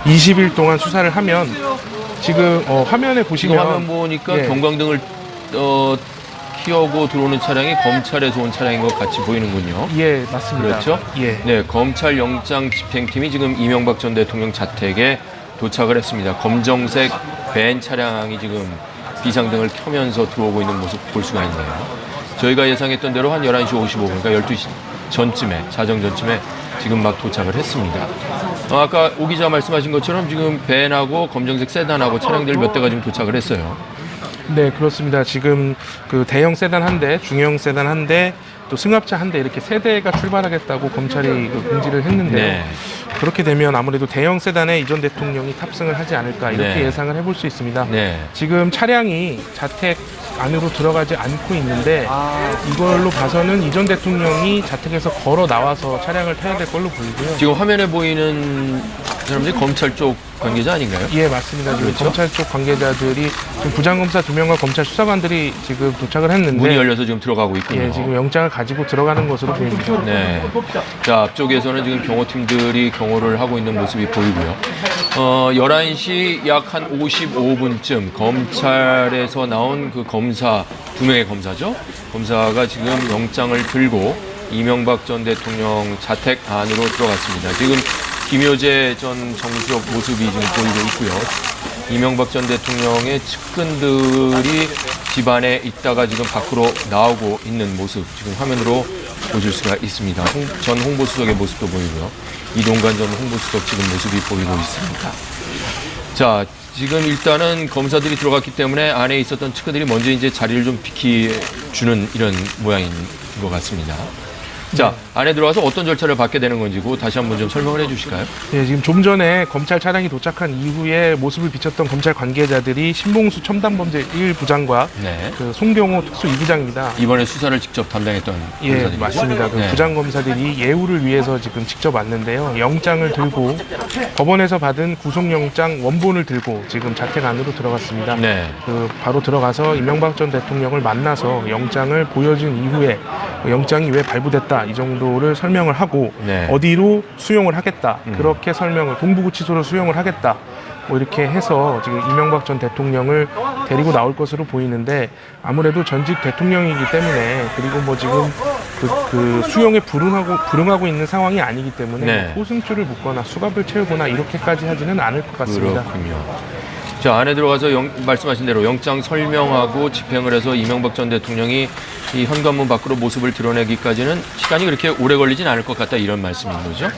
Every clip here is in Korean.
20일 동안 수사를 하면 지금 화면에 보시면 화면 보니까 예. 경광등을 켜고 들어오는 차량이 검찰에서 온 차량인 것 같이 보이는군요. 예, 맞습니다. 그렇죠? 예. 네, 검찰 영장 집행팀이 지금 이명박 전 대통령 자택에 도착을 했습니다. 검정색 밴 차량이 지금 비상등을 켜면서 들어오고 있는 모습 볼 수가 있네요. 저희가 예상했던 대로 한 11시 55분, 그러니까 12시 전쯤에, 자정 전쯤에 지금 막 도착을 했습니다. 아까 오 기자 말씀하신 것처럼 지금 밴하고 검정색 세단하고 차량들 몇 대가 지금 도착을 했어요. 네, 그렇습니다. 지금 그 대형 세단 한 대, 중형 세단 한 대, 또 승합차 한 대 이렇게 세 대가 출발하겠다고 검찰이 공지를 했는데요. 네. 그렇게 되면 아무래도 대형 세단에 이 전 대통령이 탑승을 하지 않을까 이렇게 네. 예상을 해볼 수 있습니다. 네. 지금 차량이 자택 안으로 들어가지 않고 있는데 이걸로 봐서는 이 전 대통령이 자택에서 걸어 나와서 차량을 타야 될 걸로 보이고요. 지금 화면에 보이는 사람들이 검찰 쪽 관계자 아닌가요? 예, 맞습니다. 지금 그렇죠? 검찰 쪽 관계자들이 지금 부장검사 2명과 검찰 수사관들이 지금 도착을 했는데 문이 열려서 지금 들어가고 있군요. 예, 지금 영장을 가지고 들어가는 것으로 보입니다. 네. 자, 앞쪽에서는 지금 경호팀들이 경호를 하고 있는 모습이 보이고요. 11시 약 한 55분쯤 검찰에서 나온 그 검사, 2명의 검사죠. 검사가 지금 영장을 들고 이명박 전 대통령 자택 안으로 들어갔습니다. 지금 김효재 전 정수석 모습이 지금 보이고 있고요. 이명박 전 대통령의 측근들이 집안에 있다가 지금 밖으로 나오고 있는 모습 지금 화면으로 보실 수가 있습니다. 전 홍보수석의 모습도 보이고요. 이동관 전 홍보수석 지금 모습이 보이고 있습니다. 자, 지금 일단은 검사들이 들어갔기 때문에 안에 있었던 측근들이 먼저 이제 자리를 좀 비켜주는 이런 모양인 것 같습니다. 자, 안에 들어와서 어떤 절차를 받게 되는 건지 그 다시 한번 좀 설명을 해 주실까요? 예, 지금 좀 전에 검찰 차량이 도착한 이후에 모습을 비췄던 검찰 관계자들이 신봉수 첨단범죄 1부장과 네. 그 송경호 특수 2부장입니다. 이번에 수사를 직접 담당했던 예, 검사들이죠? 맞습니다. 그 네. 부장검사들이 예우를 위해서 지금 직접 왔는데요. 영장을 들고 법원에서 받은 구속영장 원본을 들고 지금 자택 안으로 들어갔습니다. 네. 그 바로 들어가서 이명박 전 대통령을 만나서 영장을 보여준 이후에 영장이 왜 발부됐다 이 정도를 설명을 하고 네. 어디로 수용을 하겠다 그렇게 설명을 동부구치소로 수용을 하겠다 뭐 이렇게 해서 지금 이명박 전 대통령을 데리고 나올 것으로 보이는데 아무래도 전직 대통령이기 때문에 그리고 뭐 지금 그 수용에 불응하고 있는 상황이 아니기 때문에 네. 뭐 포승줄을 묶거나 수갑을 채우거나 이렇게까지 하지는 않을 것 같습니다. 그렇군요. 자, 안에 들어가서 말씀하신 대로 영장 설명하고 집행을 해서 이명박 전 대통령이 이 현관문 밖으로 모습을 드러내기까지는 시간이 그렇게 오래 걸리진 않을 것 같다 이런 말씀인 거죠?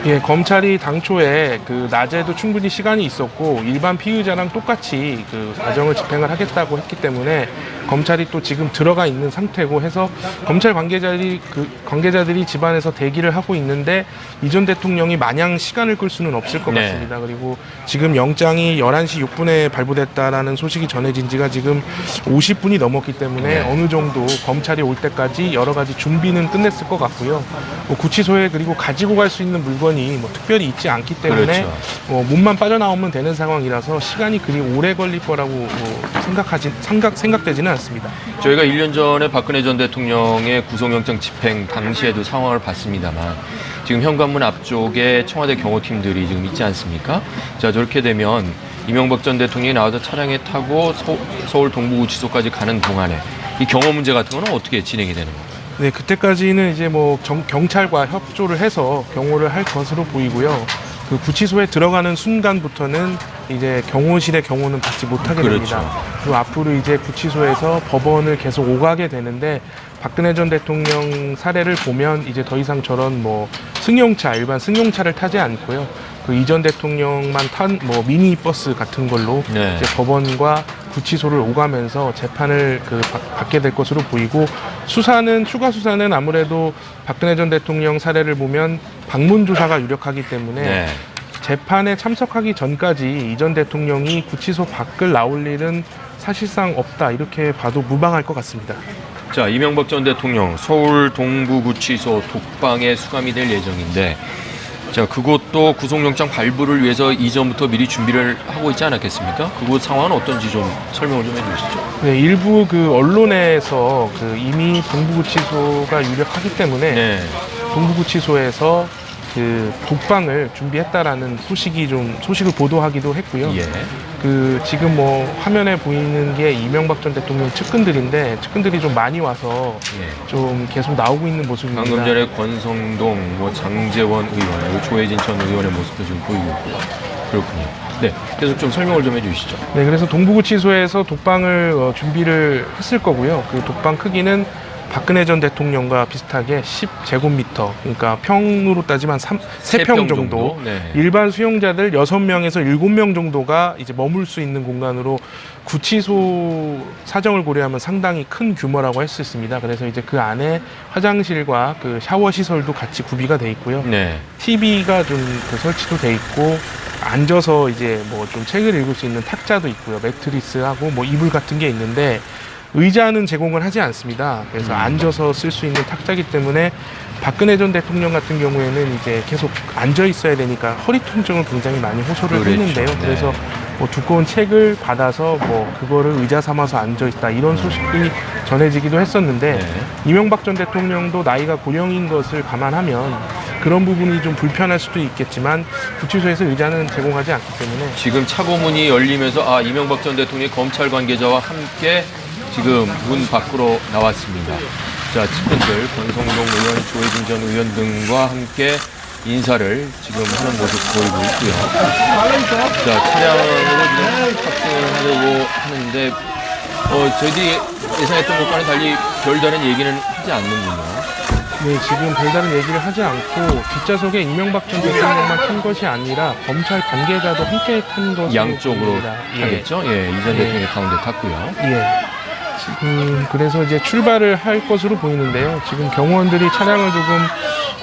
예, 검찰이 당초에 그 낮에도 충분히 시간이 있었고 일반 피의자랑 똑같이 그 과정을 집행을 하겠다고 했기 때문에 검찰이 또 지금 들어가 있는 상태고 해서 검찰 관계자들이 집안에서 대기를 하고 있는데 이 전 대통령이 마냥 시간을 끌 수는 없을 것 네. 같습니다. 그리고 지금 영장이 11시 6분에 발부됐다라는 소식이 전해진 지가 지금 50분이 넘었기 때문에 네. 어느 정도 검찰이 올 때까지 여러 가지 준비는 끝냈을 것 같고요. 뭐 구치소에 그리고 가지고 갈 수 있는 물건이 뭐 특별히 있지 않기 때문에 그렇죠. 몸만 빠져나오면 되는 상황이라서 시간이 그리 오래 걸릴 거라고 생각되지는 않습니다. 저희가 1년 전에 박근혜 전 대통령의 구속영장 집행 당시에도 상황을 봤습니다만 지금 현관문 앞쪽에 청와대 경호팀들이 지금 있지 않습니까? 자, 저렇게 되면 이명박 전 대통령이 나와서 차량에 타고 서울 동부구치소까지 가는 동안에 이 경호 문제 같은 거는 어떻게 진행이 되는 건가요? 네, 그때까지는 이제 뭐 경찰과 협조를 해서 경호를 할 것으로 보이고요. 그 구치소에 들어가는 순간부터는 이제 경호실의 경호는 받지 못하게 됩니다. 그렇죠. 그리고 앞으로 이제 구치소에서 법원을 계속 오가게 되는데 박근혜 전 대통령 사례를 보면 이제 더 이상 저런 뭐 일반 승용차를 타지 않고요. 그 이전 대통령만 탄 뭐 미니버스 같은 걸로 네. 이제 법원과 구치소를 오가면서 재판을 받게 될 것으로 보이고 추가 수사는 아무래도 박근혜 전 대통령 사례를 보면 방문 조사가 유력하기 때문에 네. 재판에 참석하기 전까지 이 전 대통령이 구치소 밖을 나올 일은 사실상 없다 이렇게 봐도 무방할 것 같습니다. 자, 이명박 전 대통령 서울 동부구치소 독방에 수감이 될 예정인데 자, 그곳도 구속영장 발부를 위해서 이전부터 미리 준비를 하고 있지 않았겠습니까? 그곳 상황은 어떤지 좀 설명을 좀 해주시죠. 네, 일부 그 언론에서 이미 동부구치소가 유력하기 때문에 네. 동부구치소에서 그 독방을 준비했다라는 소식을 보도하기도 했고요. 예. 그 지금 뭐 화면에 보이는 게 이명박 전 대통령 측근들인데 측근들이 좀 많이 와서 예. 좀 계속 나오고 있는 모습입니다. 방금 전에 권성동, 뭐 장제원 의원, 그리고 조혜진 전 의원의 모습도 지금 보이고 있고요. 그렇군요. 네, 계속 좀 설명을 좀 해주시죠. 네, 그래서 동부구치소에서 독방을 준비를 했을 거고요. 그 독방 크기는 박근혜 전 대통령과 비슷하게 10제곱미터, 그러니까 평으로 따지면 3평 정도. 네. 일반 수용자들 6명에서 7명 정도가 이제 머물 수 있는 공간으로 구치소 사정을 고려하면 상당히 큰 규모라고 할 수 있습니다. 그래서 이제 그 안에 화장실과 그 샤워 시설도 같이 구비가 돼 있고요. 네. TV가 좀 그 설치도 돼 있고 앉아서 이제 뭐 좀 책을 읽을 수 있는 탁자도 있고요. 매트리스하고 뭐 이불 같은 게 있는데 의자는 제공을 하지 않습니다. 그래서 앉아서 쓸 수 있는 탁자이기 때문에 박근혜 전 대통령 같은 경우에는 이제 계속 앉아 있어야 되니까 허리 통증을 굉장히 많이 호소를 그렇죠. 했는데요. 네. 그래서 뭐 두꺼운 책을 받아서 뭐 그거를 의자 삼아서 앉아 있다 이런 소식이 전해지기도 했었는데 네. 이명박 전 대통령도 나이가 고령인 것을 감안하면 그런 부분이 좀 불편할 수도 있겠지만 구치소에서 의자는 제공하지 않기 때문에 지금 차고문이 열리면서 이명박 전 대통령이 검찰 관계자와 함께 지금 문 밖으로 나왔습니다. 자, 측근들 권성동 의원, 조혜진 전 의원 등과 함께 인사를 지금 하는 모습 보이고 있고요. 자, 차량으로 지금 탑승을 하려고 하는데 저희들이 예상했던 것과는 달리 별다른 얘기는 하지 않는군요. 네, 지금 별다른 얘기를 하지 않고 뒷좌석에 이명박 전 대통령만 탄 것이 아니라 검찰 관계자도 함께 탄 것으로 양쪽으로 보입니다. 타겠죠? 예, 이 전 대통령이 가운데 탔고요. 예. 지금 그래서 이제 출발을 할 것으로 보이는데요. 지금 경호원들이 차량을 조금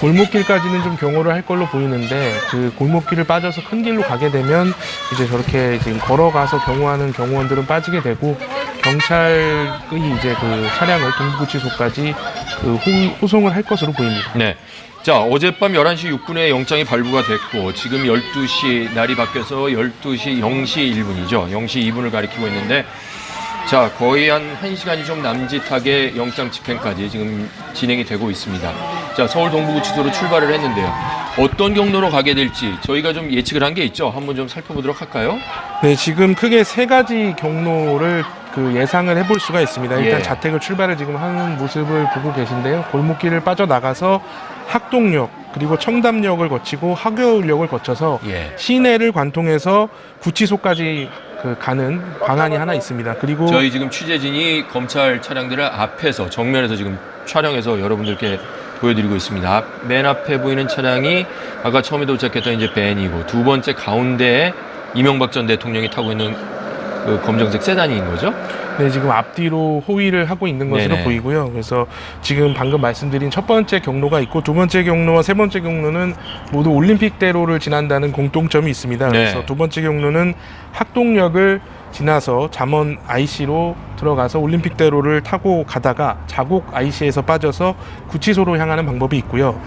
골목길까지는 좀 경호를 할 걸로 보이는데 그 골목길을 빠져서 큰 길로 가게 되면 이제 저렇게 지금 걸어가서 경호하는 경호원들은 빠지게 되고 경찰이 이제 그 차량을 동부구치소까지 그 호송을 할 것으로 보입니다. 네. 자, 어젯밤 11시 6분에 영장이 발부가 됐고 지금 12시 날이 바뀌어서 12시 0시 1분이죠. 0시 2분을 가리키고 있는데 자, 거의 한 1시간이 좀 남짓하게 영장 집행까지 지금 진행이 되고 있습니다. 자, 서울 동부구치소로 출발을 했는데요. 어떤 경로로 가게 될지 저희가 좀 예측을 한 게 있죠. 한번 좀 살펴보도록 할까요? 네, 지금 크게 3가지 경로를 그 예상을 해볼 수가 있습니다. 일단 예. 자택을 출발을 지금 하는 모습을 보고 계신데요. 골목길을 빠져나가서 학동역 그리고 청담역을 거치고 하교역을 거쳐서 예. 시내를 관통해서 구치소까지 그 가는 방안이 하나 있습니다. 그리고 저희 지금 취재진이 검찰 차량들을 앞에서 정면에서 지금 촬영해서 여러분들께 보여드리고 있습니다. 맨 앞에 보이는 차량이 아까 처음에 도착했던 이제 벤이고 두 번째 가운데에 이명박 전 대통령이 타고 있는 그 검정색 세단인 거죠? 네, 지금 앞뒤로 호위를 하고 있는 것으로 네네. 보이고요. 그래서 지금 방금 말씀드린 첫 번째 경로가 있고 두 번째 경로와 세 번째 경로는 모두 올림픽대로를 지난다는 공통점이 있습니다. 네. 그래서 두 번째 경로는 학동역을 지나서 잠원 IC로 들어가서 올림픽대로를 타고 가다가 자곡 IC에서 빠져서 구치소로 향하는 방법이 있고요.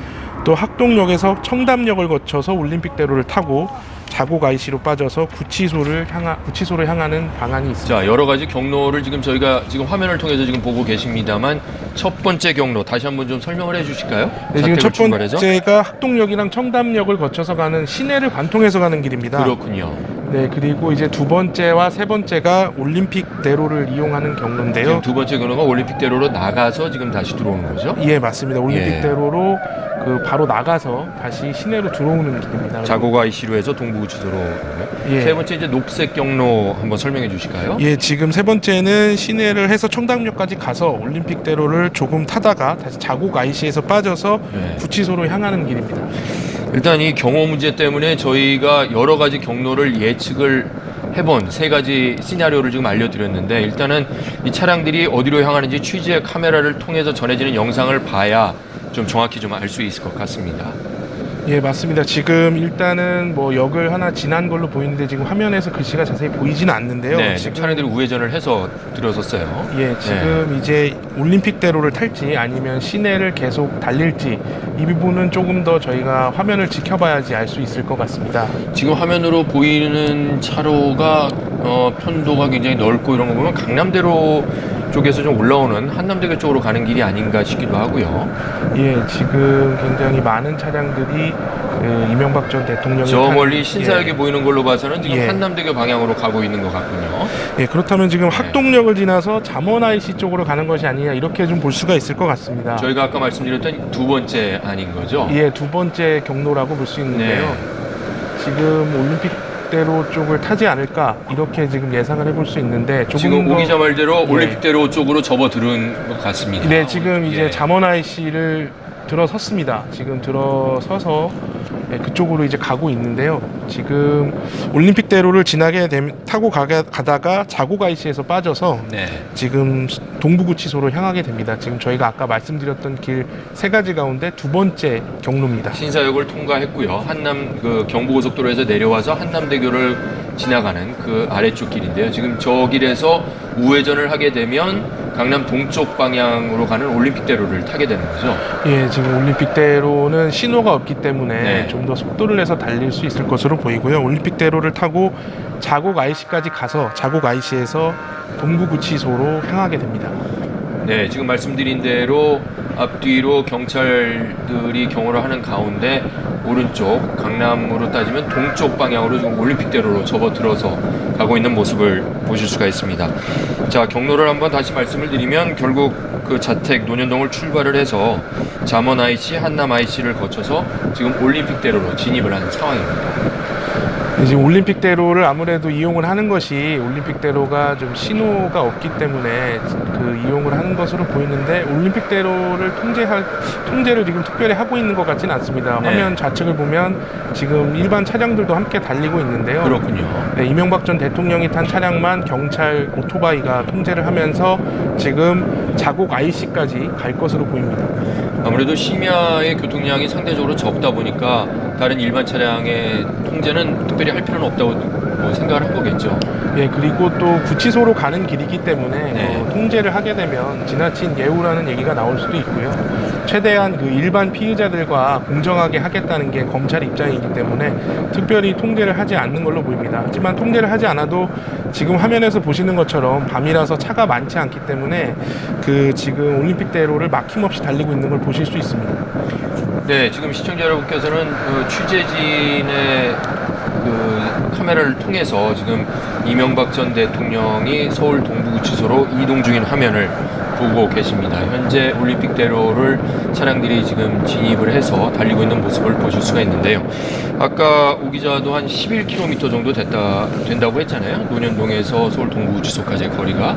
또 학동역에서 청담역을 거쳐서 올림픽대로를 타고 자곡 IC로 빠져서 구치소로 향하는 방안이 있습니다. 자, 여러 가지 경로를 지금 저희가 지금 화면을 통해서 지금 보고 계십니다만 첫 번째 경로 다시 한번 좀 설명을 해 주실까요? 네, 지금 첫 출발해서? 번째가 학동역이랑 청담역을 거쳐서 가는 시내를 관통해서 가는 길입니다. 그렇군요. 네, 그리고 이제 두 번째와 세 번째가 올림픽대로를 이용하는 경로인데요. 지금 두 번째 경로가 올림픽대로로 나가서 지금 다시 들어오는 거죠? 예, 맞습니다. 올림픽대로로 그 바로 나가서 다시 시내로 들어오는 길입니다. 자곡 IC로 해서 동부구치소로. 예. 세 번째 이제 녹색 경로 한번 설명해 주실까요? 예, 지금 세 번째는 시내를 해서 청담역까지 가서 올림픽대로를 조금 타다가 다시 자곡 IC에서 빠져서 네. 구치소로 향하는 길입니다. 일단 이 경호 문제 때문에 저희가 여러 가지 경로를 예측을 해본 세 가지 시나리오를 지금 알려드렸는데 일단은 이 차량들이 어디로 향하는지 취재 카메라를 통해서 전해지는 영상을 봐야 좀 정확히 좀 알 수 있을 것 같습니다. 예, 맞습니다. 지금 일단은 뭐 역을 하나 지난 걸로 보이는데 지금 화면에서 글씨가 자세히 보이지는 않는데요. 네, 지금 차량들이 우회전을 해서 들어섰어요. 예, 지금 이제 올림픽대로를 탈지 아니면 시내를 계속 달릴지 이 부분은 조금 더 저희가 화면을 지켜봐야지 알 수 있을 것 같습니다. 지금 화면으로 보이는 차로가 편도가 굉장히 넓고 이런 거 보면 강남대로 쪽에서 좀 올라오는 한남대교 쪽으로 가는 길이 아닌가 싶기도 하고요. 예, 지금 굉장히 많은 차량들이 이명박 전 대통령이 저 멀리 탄- 신사역이 예. 보이는 걸로 봐서는 지금 예. 한남대교 방향으로 가고 있는 것 같군요. 예, 그렇다면 지금 학동역을 지나서 잠원 IC 쪽으로 가는 것이 아니냐 이렇게 좀 볼 수가 있을 것 같습니다. 저희가 아까 말씀드렸던 두 번째 아닌 거죠? 예, 두 번째 경로라고 볼 수 있는데요. 네. 지금 올림픽대로 쪽을 타지 않을까 이렇게 지금 예상을 해볼 수 있는데 조금 지금 더- 오기자 말대로 예. 올림픽대로 쪽으로 접어들은 것 같습니다. 네, 지금 이제 예. 잠원 IC를 들어섰습니다. 지금 들어서서 그쪽으로 이제 가고 있는데요. 지금 올림픽대로를 타고 가다가 자곡 IC에서 빠져서 네. 지금 지금 동부구치소로 향하게 됩니다. 지금 저희가 아까 말씀드렸던 길 세 가지 가운데 두 번째 경로입니다. 신사역을 통과했고요. 한남 그 경부고속도로에서 내려와서 한남대교를 지나가는 그 아래쪽 길인데요. 지금 저 길에서 우회전을 하게 되면 강남 동쪽 방향으로 가는 올림픽대로를 타게 되는 거죠. 예, 지금 올림픽대로는 신호가 없기 때문에 네. 좀 더 속도를 내서 달릴 수 있을 것으로 보이고요. 올림픽대로를 타고 자곡 IC까지 가서 자곡 IC에서 동부구치소로 향하게 됩니다. 네, 지금 말씀드린 대로 앞뒤로 경찰들이 경호를 하는 가운데 오른쪽 강남으로 따지면 동쪽 방향으로 지금 올림픽대로로 접어들어서 가고 있는 모습을 보실 수가 있습니다. 자, 경로를 한번 다시 말씀을 드리면 결국 그 자택 논현동을 출발을 해서 잠원 IC, 한남 IC를 거쳐서 지금 올림픽대로로 진입을 하는 상황입니다. 지금 올림픽대로를 아무래도 이용을 하는 것이 올림픽대로가 좀 신호가 없기 때문에 그 이용을 하는 것으로 보이는데 올림픽대로를 통제를 지금 특별히 하고 있는 것 같지는 않습니다. 네. 화면 좌측을 보면 지금 일반 차량들도 함께 달리고 있는데요. 그렇군요. 네, 이명박 전 대통령이 탄 차량만 경찰 오토바이가 통제를 하면서 지금 자곡 IC까지 갈 것으로 보입니다. 아무래도 심야의 교통량이 상대적으로 적다 보니까 다른 일반 차량의 통제는 특별히 할 필요는 없다고 뭐 생각을 한 거겠죠. 예, 그리고 또 구치소로 가는 길이기 때문에 네. 통제를 하게 되면 지나친 예우라는 얘기가 나올 수도 있고요. 최대한 그 일반 피의자들과 공정하게 하겠다는 게 검찰 입장이기 때문에 특별히 통제를 하지 않는 걸로 보입니다. 하지만 통제를 하지 않아도 지금 화면에서 보시는 것처럼 밤이라서 차가 많지 않기 때문에 그 지금 올림픽대로를 막힘없이 달리고 있는 걸 보실 수 있습니다. 네, 지금 시청자 여러분께서는 그 취재진의 그 카메라를 통해서 지금 이명박 전 대통령이 서울 동부구치소로 이동 중인 화면을 보고 계십니다. 현재 올림픽대로를 차량들이 지금 진입을 해서 달리고 있는 모습을 보실 수가 있는데요. 아까 오 기자도 한 11km 정도 된다고 했잖아요. 논현동에서 서울 동부구치소까지의 거리가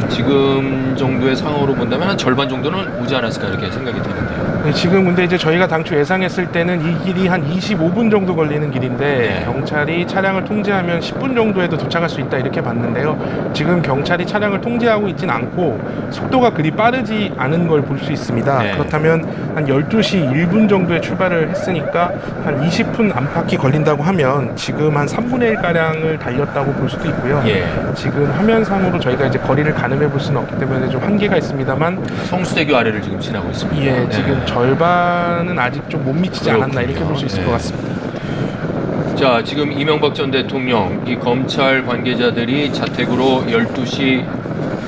지금 정도의 상황으로 본다면 한 절반 정도는 오지 않았을까 이렇게 생각이 되는데요. 네, 지금 근데 이제 저희가 당초 예상했을 때는 이 길이 한 25분 정도 걸리는 길인데 네. 경찰이 차량을 통제하면 10분 정도에도 도착할 수 있다 이렇게 봤는데요. 지금 경찰이 차량을 통제하고 있진 않고 속도가 그리 빠르지 않은 걸 볼 수 있습니다. 네. 그렇다면 한 12시 1분 정도에 출발을 했으니까 한 20분 안팎이 걸린다고 하면 지금 한 3분의 1가량을 달렸다고 볼 수도 있고요. 예. 지금 화면상으로 저희가 이제 거리를 가늠해 볼 수는 없기 때문에 좀 한계가 있습니다만 성수대교 아래를 지금 지나고 있습니다. 예, 네. 지금 절반은 아직 좀 못 미치지 않았나 그렇군요. 이렇게 볼 수 있을 네. 것 같습니다. 자, 지금 이명박 전 대통령 이 검찰 관계자들이 자택으로 12시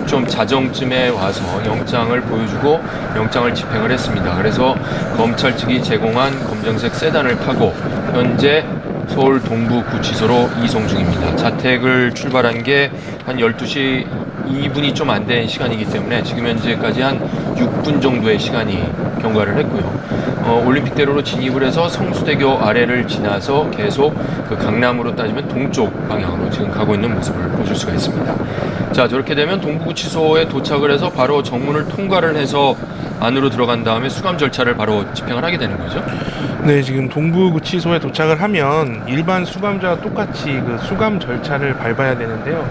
좀 자정쯤에 와서 영장을 보여주고 영장을 집행을 했습니다. 그래서 검찰 측이 제공한 검정색 세단을 타고 현재 서울 동부구치소로 이송 중입니다. 자택을 출발한 게 한 12시 2분이 좀 안 된 시간이기 때문에 지금 현재까지 한 6분 정도의 시간이 경과를 했고요. 올림픽대로로 진입을 해서 성수대교 아래를 지나서 계속 그 강남으로 따지면 동쪽 방향으로 지금 가고 있는 모습을 보실 수가 있습니다. 자, 저렇게 되면 동부구치소에 도착을 해서 바로 정문을 통과를 해서 안으로 들어간 다음에 수감 절차를 바로 집행을 하게 되는 거죠. 네, 지금 동부구치소에 도착을 하면 일반 수감자와 똑같이 그 수감 절차를 밟아야 되는데요.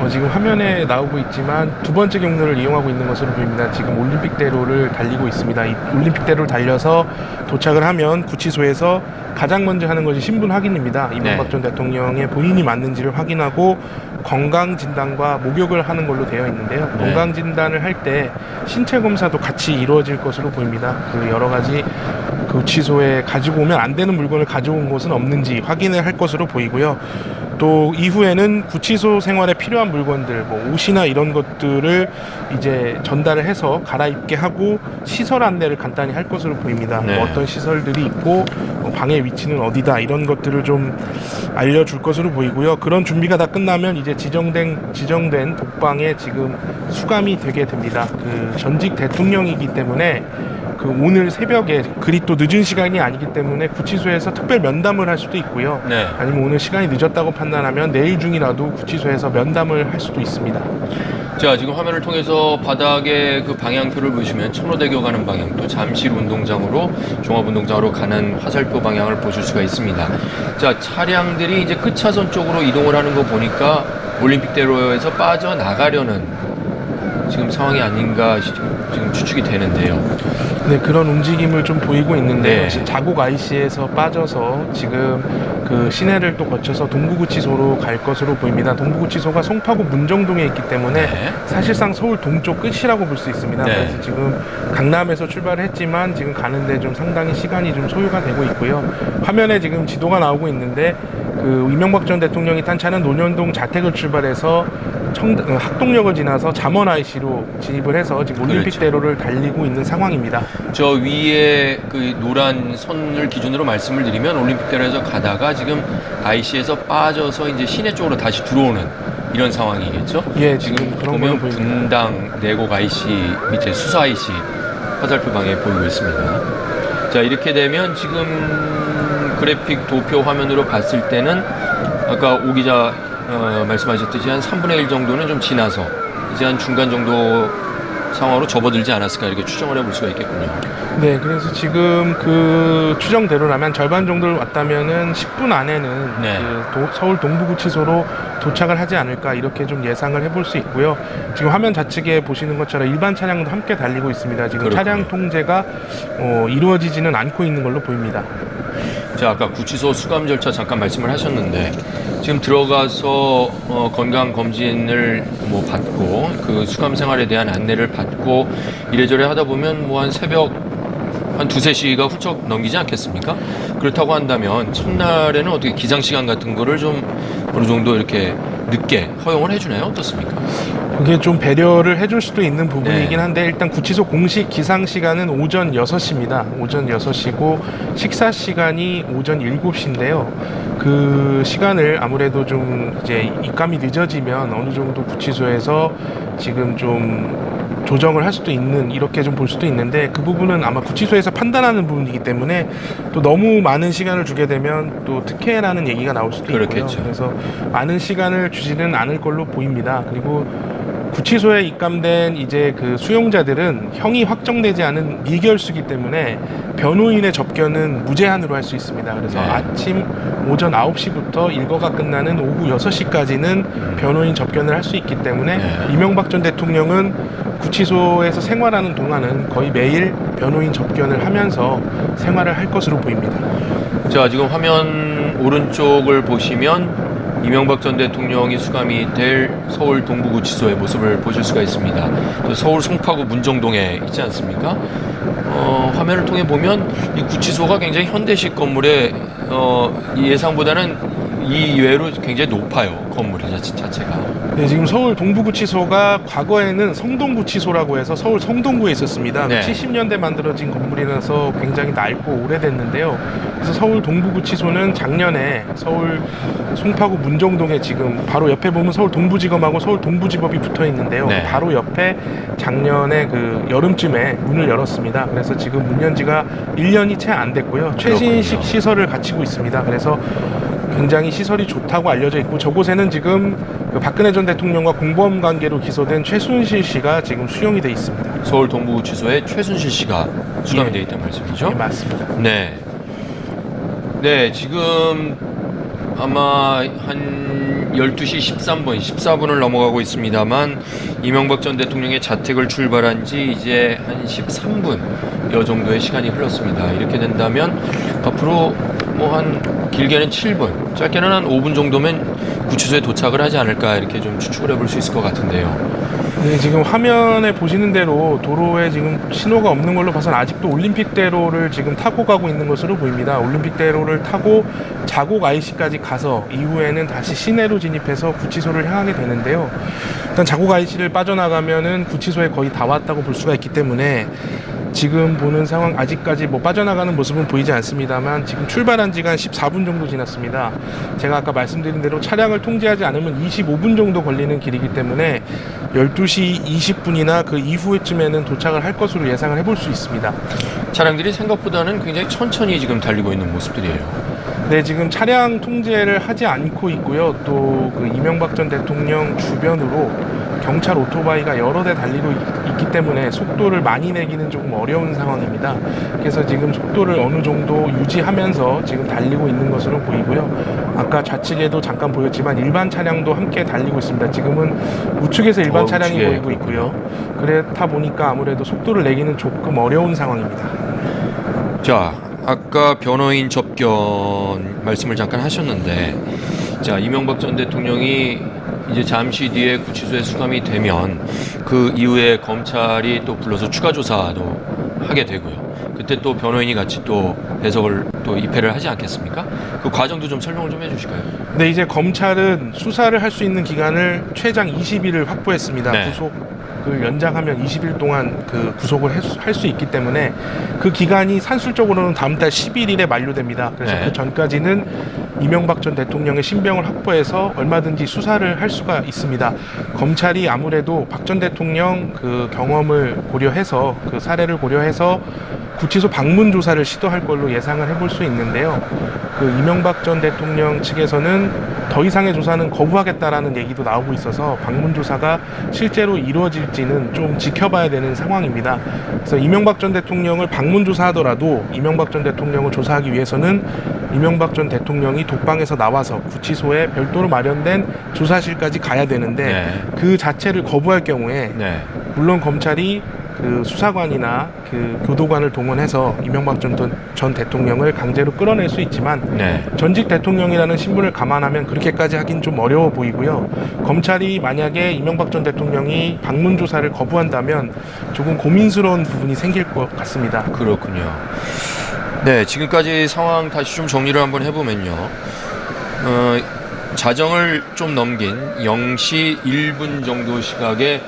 지금 화면에 나오고 있지만 두 번째 경로를 이용하고 있는 것으로 보입니다. 지금 올림픽대로를 달리고 있습니다. 이 올림픽대로를 달려서 도착을 하면 구치소에서 가장 먼저 하는 것이 신분 확인입니다. 이명박 네. 전 대통령의 본인이 맞는지를 확인하고 건강진단과 목욕을 하는 걸로 되어 있는데요. 네. 건강진단을 할 때 신체 검사도 같이 이루어질 것으로 보입니다. 그 여러 가지 구치소에 가지고 오면 안 되는 물건을 가져온 곳은 없는지 확인을 할 것으로 보이고요. 또 이후에는 구치소 생활에 필요한 물건들, 뭐 옷이나 이런 것들을 이제 전달을 해서 갈아입게 하고 시설 안내를 간단히 할 것으로 보입니다. 네. 뭐 어떤 시설들이 있고 방의 위치는 어디다 이런 것들을 좀 알려줄 것으로 보이고요. 그런 준비가 다 끝나면 이제 지정된 독방에 지금 수감이 되게 됩니다. 그 전직 대통령이기 때문에 그 오늘 새벽에 그리 또 늦은 시간이 아니기 때문에 구치소에서 특별 면담을 할 수도 있고요. 네. 아니면 오늘 시간이 늦었다고 판단하면 내일 중이라도 구치소에서 면담을 할 수도 있습니다. 자, 지금 화면을 통해서 바닥에 그 방향표를 보시면 천호대교 가는 방향, 또 잠실 운동장으로 종합운동장으로 가는 화살표 방향을 보실 수가 있습니다. 자, 차량들이 이제 끝차선 쪽으로 이동을 하는 거 보니까 올림픽대로에서 빠져나가려는 지금 상황이 아닌가 지금 추측이 되는데요. 네, 그런 움직임을 좀 보이고 있는데요. 네. 지금 자곡 IC에서 빠져서 지금 그 시내를 또 거쳐서 동부구치소로 갈 것으로 보입니다. 동부구치소가 송파구 문정동에 있기 때문에 네. 사실상 서울 동쪽 끝이라고 볼 수 있습니다. 네. 그래서 지금 강남에서 출발을 했지만 지금 가는데 좀 상당히 시간이 좀 소요가 되고 있고요. 화면에 지금 지도가 나오고 있는데 그 이명박 전 대통령이 탄 차는 논현동 자택을 출발해서 학동역을 지나서 잠원 IC로 진입을 해서 지금 올림픽대로를 달리고 있는 상황입니다. 저 위에 그 노란 선을 기준으로 말씀을 드리면 올림픽대로에서 가다가 지금 IC에서 빠져서 이제 시내 쪽으로 다시 들어오는 이런 상황이겠죠? 예, 지금 그런 보면 걸로 보입니다. 분당 내곡 IC 밑에 수서 IC 화살표 방에 보이고 있습니다. 자, 이렇게 되면 지금 그래픽 도표 화면으로 봤을 때는 아까 오 기자 말씀하셨듯이 한 3분의 1 정도는 좀 지나서 이제 한 중간 정도 상황으로 접어들지 않았을까 이렇게 추정을 해볼 수가 있겠군요. 네, 그래서 지금 그 추정대로라면 절반 정도를 왔다면은 10분 안에는 네. 그 서울 동부구치소로 도착을 하지 않을까 이렇게 좀 예상을 해볼 수 있고요. 지금 화면 좌측에 보시는 것처럼 일반 차량도 함께 달리고 있습니다. 지금 그렇군요. 차량 통제가 이루어지지는 않고 있는 걸로 보입니다. 자, 아까 구치소 수감 절차 잠깐 말씀을 하셨는데 지금 들어가서 건강 검진을 뭐 받고 그 수감 생활에 대한 안내를 받고 이래저래 하다 보면 뭐 한 새벽 한 2-3시가 훌쩍 넘기지 않겠습니까? 그렇다고 한다면 첫날에는 어떻게 기상 시간 같은 거를 좀 어느 정도 이렇게 늦게 허용을 해주나요? 어떻습니까? 그게 좀 배려를 해줄 수도 있는 부분이긴 네. 한데 일단 구치소 공식 기상 시간은 오전 6시입니다. 오전 6시고 식사 시간이 오전 7시인데요. 그 시간을 아무래도 좀 이제 입감이 늦어지면 어느 정도 구치소에서 지금 좀 조정을 할 수도 있는 이렇게 좀 볼 수도 있는데 그 부분은 아마 구치소에서 판단하는 부분이기 때문에 또 너무 많은 시간을 주게 되면 또 특혜라는 얘기가 나올 수도 있고요. 그렇겠죠. 그래서 많은 시간을 주지는 않을 걸로 보입니다. 그리고 구치소에 입감된 이제 그 수용자들은 형이 확정되지 않은 미결수기 때문에 변호인의 접견은 무제한으로 할 수 있습니다. 그래서 네. 아침 오전 9시부터 일거가 끝나는 오후 6시까지는 변호인 접견을 할 수 있기 때문에 네. 이명박 전 대통령은 구치소에서 생활하는 동안은 거의 매일 변호인 접견을 하면서 생활을 할 것으로 보입니다. 자, 지금 화면 오른쪽을 보시면 이명박 전 대통령이 수감이 될 서울 동부구치소의 모습을 보실 수가 있습니다. 서울 송파구 문정동에 있지 않습니까? 화면을 통해 보면 이 구치소가 굉장히 현대식 건물에 예상보다는 이외로 굉장히 높아요. 건물이 자체가. 네, 지금 서울 동부구치소가 과거에는 성동구치소라고 해서 서울 성동구에 있었습니다. 네. 70년대 만들어진 건물이라서 굉장히 낡고 오래됐는데요. 그래서 서울 동부구치소는 작년에 서울 송파구 문정동에 지금 바로 옆에 보면 서울 동부지검하고 서울 동부지법이 붙어 있는데요. 네. 바로 옆에 작년에 그 여름쯤에 문을 열었습니다. 그래서 지금 문 연 지가 1년이 채 안 됐고요. 최신식 그렇군요. 시설을 갖추고 있습니다. 그래서 굉장히 시설이 좋다고 알려져 있고 저곳에는 지금 그 박근혜 전 대통령과 공범 관계로 기소된 최순실 씨가 지금 수용이 돼 있습니다. 서울 동부구치소에 최순실 씨가 수감이 예. 되어 있다는 말씀이죠? 네, 맞습니다. 네. 네, 지금 아마 한 12시 13분, 14분을 넘어가고 있습니다만 이명박 전 대통령의 자택을 출발한 지 이제 한 13분여 정도의 시간이 흘렀습니다. 이렇게 된다면 앞으로 뭐 한 길게는 7분, 짧게는 한 5분 정도면 구치소에 도착을 하지 않을까 이렇게 좀 추측을 해볼 수 있을 것 같은데요. 네, 지금 화면에 보시는 대로 도로에 지금 신호가 없는 걸로 봐서는 아직도 올림픽대로를 지금 타고 가고 있는 것으로 보입니다. 올림픽대로를 타고 자곡 IC까지 가서 이후에는 다시 시내로 진입해서 구치소를 향하게 되는데요. 일단 자곡 IC를 빠져나가면은 구치소에 거의 다 왔다고 볼 수가 있기 때문에 지금 보는 상황 아직까지 뭐 빠져나가는 모습은 보이지 않습니다만 지금 출발한 지가 한 14분 정도 지났습니다. 제가 아까 말씀드린 대로 차량을 통제하지 않으면 25분 정도 걸리는 길이기 때문에 12시 20분이나 그 이후쯤에는 도착을 할 것으로 예상을 해볼 수 있습니다. 차량들이 생각보다는 굉장히 천천히 지금 달리고 있는 모습들이에요. 네, 지금 차량 통제를 하지 않고 있고요. 또 그 이명박 전 대통령 주변으로 경찰 오토바이가 여러 대 달리고 있기 때문에 속도를 많이 내기는 조금 어려운 상황입니다. 그래서 지금 속도를 어느 정도 유지하면서 지금 달리고 있는 것으로 보이고요. 아까 좌측에도 잠깐 보였지만 일반 차량도 함께 달리고 있습니다. 지금은 우측에서 일반 차량이 우측에. 보이고 있고요. 그렇다 보니까 아무래도 속도를 내기는 조금 어려운 상황입니다. 자, 아까 변호인 접견 말씀을 잠깐 하셨는데, 자, 이명박 전 대통령이 이제 잠시 뒤에 구치소에 수감이 되면 그 이후에 검찰이 또 불러서 추가 조사도 하게 되고요. 그때 또 변호인이 같이 또 배석을 또 입회를 하지 않겠습니까? 그 과정도 좀 설명을 좀 해주실까요? 네, 이제 검찰은 수사를 할 수 있는 기간을 최장 20일을 확보했습니다. 네. 구속을 연장하면 20일 동안 그 구속을 할 수 있기 때문에 그 기간이 산술적으로는 다음 달 11일에 만료됩니다. 그래서 네. 그 전까지는 이명박 전 대통령의 신병을 확보해서 얼마든지 수사를 할 수가 있습니다. 검찰이 아무래도 박 전 대통령 그 경험을 고려해서 그 사례를 고려해서 구치소 방문 조사를 시도할 걸로 예상을 해볼 수 있는데요. 그 이명박 전 대통령 측에서는 더 이상의 조사는 거부하겠다라는 얘기도 나오고 있어서 방문 조사가 실제로 이루어질지는 좀 지켜봐야 되는 상황입니다. 그래서 이명박 전 대통령을 방문 조사하더라도 이명박 전 대통령을 조사하기 위해서는 이명박 전 대통령이 독방에서 나와서 구치소에 별도로 마련된 조사실까지 가야 되는데 네. 그 자체를 거부할 경우에 네. 물론 검찰이 그 수사관이나 그 교도관을 동원해서 이명박 전 대통령을 강제로 끌어낼 수 있지만 네. 전직 대통령이라는 신분을 감안하면 그렇게까지 하긴 좀 어려워 보이고요. 검찰이 만약에 이명박 전 대통령이 방문 조사를 거부한다면 조금 고민스러운 부분이 생길 것 같습니다. 그렇군요. 네, 지금까지 상황 다시 좀 정리를 한번 해보면요. 자정을 좀 넘긴 0시 1분 정도 시각에